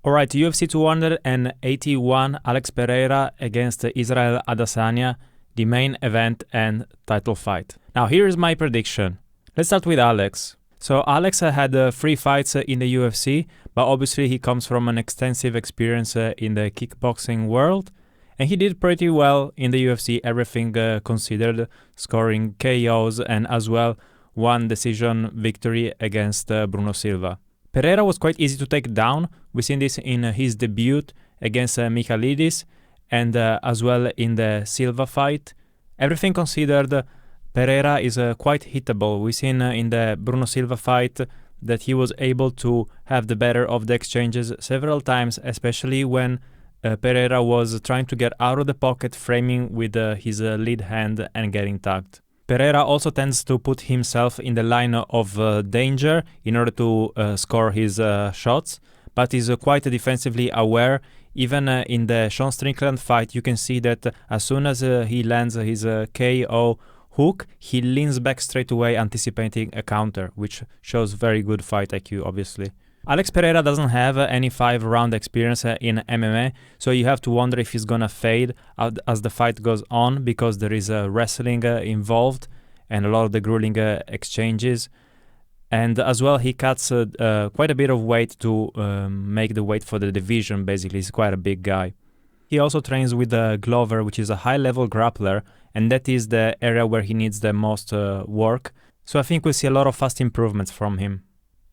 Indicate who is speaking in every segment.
Speaker 1: Alright, UFC 281, Alex Pereira against Israel Adesanya, the main event and title fight. Now here is my prediction. Let's start with Alex. So Alex had 3 fights in the UFC, but obviously he comes from an extensive experience in the kickboxing world, and he did pretty well in the UFC, everything considered, scoring KOs and as well one decision victory against Bruno Silva. Pereira was quite easy to take down. We've seen this in his debut against Michailidis and as well in the Silva fight. Everything considered, Pereira is quite hittable. We've seen in the Bruno Silva fight that he was able to have the better of the exchanges several times, especially when Pereira was trying to get out of the pocket, framing with his lead hand and getting tagged. Pereira also tends to put himself in the line of danger in order to score his shots, but is quite defensively aware. Even in the Sean Strickland fight, you can see that as soon as he lands his KO hook, he leans back straight away, anticipating a counter, which shows very good fight IQ, obviously. Alex Pereira doesn't have any 5-round experience in MMA, so you have to wonder if he's gonna fade as the fight goes on, because there is wrestling involved and a lot of the grueling exchanges. And as well, he cuts quite a bit of weight to make the weight for the division, basically. He's quite a big guy. He also trains with Glover, which is a high-level grappler, and that is the area where he needs the most work. So I think we'll see a lot of fast improvements from him.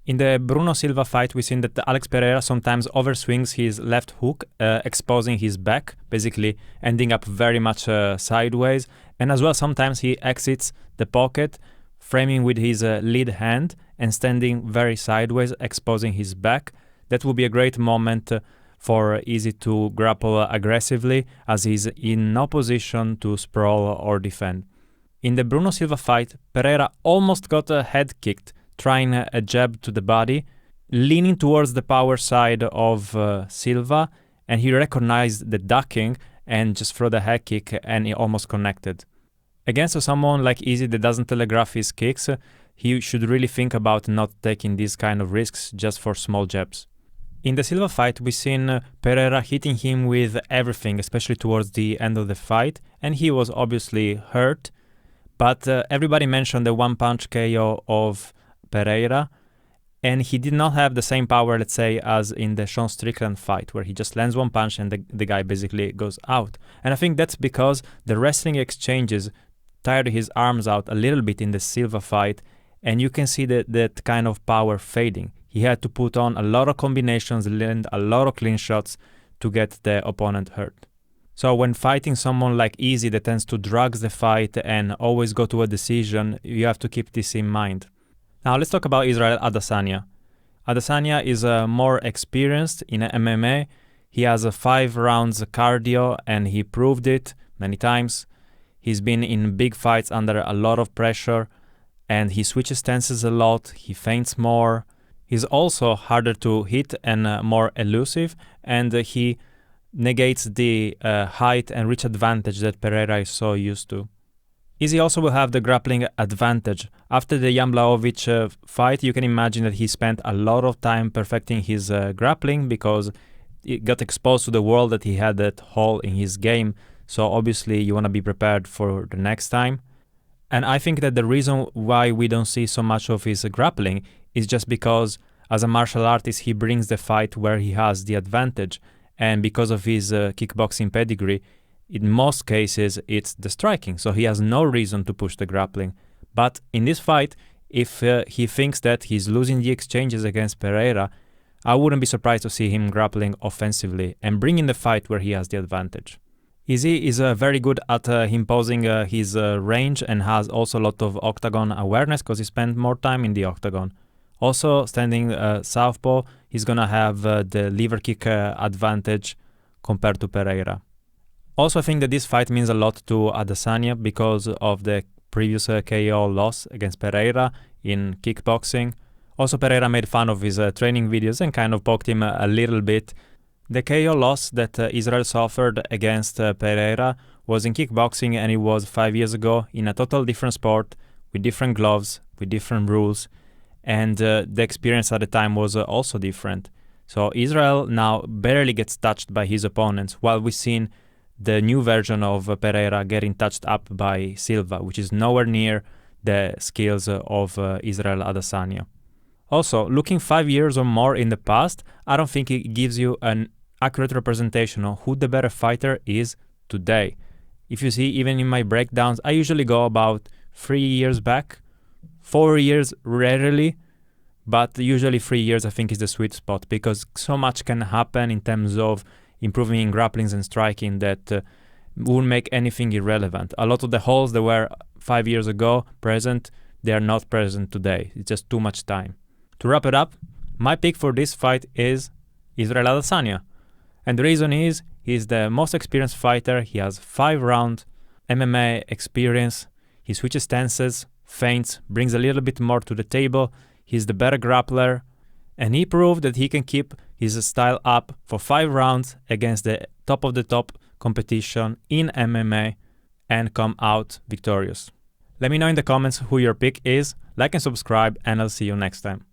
Speaker 1: In the Bruno Silva fight, we've seen that Alex Pereira sometimes overswings his left hook, exposing his back, basically ending up very much sideways. And as well, sometimes he exits the pocket, framing with his lead hand and standing very sideways, exposing his back. That would be a great moment for Izzy to grapple aggressively, as he's in no position to sprawl or defend. In the Bruno Silva fight, Pereira almost got a head kicked, trying a jab to the body, leaning towards the power side of Silva, and he recognized the ducking and just threw the head kick, and he almost connected. Against someone like Izzy that doesn't telegraph his kicks, he should really think about not taking these kind of risks just for small jabs. In the Silva fight, we've seen Pereira hitting him with everything, especially towards the end of the fight, and he was obviously hurt, but everybody mentioned the one-punch KO of Pereira, and he did not have the same power, let's say, as in the Sean Strickland fight, where he just lands one punch and the guy basically goes out. And I think that's because the wrestling exchanges tired his arms out a little bit in the Silva fight, and you can see that kind of power fading. He had to put on a lot of combinations, land a lot of clean shots to get the opponent hurt. So when fighting someone like Izzy that tends to drag the fight and always go to a decision, you have to keep this in mind. Now let's talk about Israel Adesanya. Adesanya is more experienced in MMA. He has a 5 rounds cardio, and he proved it many times. He's been in big fights under a lot of pressure, and he switches stances a lot, he feints more. He's also harder to hit and more elusive, and he negates the height and reach advantage that Pereira is so used to. Izzy also will have the grappling advantage. After the Jan Blachowicz fight, you can imagine that he spent a lot of time perfecting his grappling, because he got exposed to the world that he had that hole in his game. So obviously you want to be prepared for the next time. And I think that the reason why we don't see so much of his grappling is just because as a martial artist he brings the fight where he has the advantage. And because of his kickboxing pedigree, in most cases it's the striking, so he has no reason to push the grappling. But in this fight, if he thinks that he's losing the exchanges against Pereira, I wouldn't be surprised to see him grappling offensively and bringing the fight where he has the advantage. Izzy is very good at imposing his range, and has also a lot of octagon awareness because he spent more time in the octagon. Also, standing southpaw, he's gonna have the liver kick advantage compared to Pereira. Also, I think that this fight means a lot to Adesanya because of the previous KO loss against Pereira in kickboxing. Also, Pereira made fun of his training videos and kind of poked him a little bit. The KO loss that Israel suffered against Pereira was in kickboxing, and it was 5 years ago in a total different sport, with different gloves, with different rules, and the experience at the time was also different. So Israel now barely gets touched by his opponents, while we've seen the new version of Pereira getting touched up by Silva, which is nowhere near the skills of Israel Adesanya. Also, looking 5 years or more in the past, I don't think it gives you an accurate representation of who the better fighter is today. If you see, even in my breakdowns, I usually go about 3 years back, 4 years rarely, but usually 3 years I think is the sweet spot, because so much can happen in terms of improving in grapplings and striking that won't make anything irrelevant. A lot of the holes that were 5 years ago present, they are not present today. It's just too much time. To wrap it up, my pick for this fight is Israel Adesanya. And the reason is, he's the most experienced fighter. He has 5-round MMA experience. He switches stances, feints, brings a little bit more to the table. He's the better grappler. And he proved that he can keep his style up for 5 rounds against the top of the top competition in MMA and come out victorious. Let me know in the comments who your pick is. Like and subscribe, and I'll see you next time.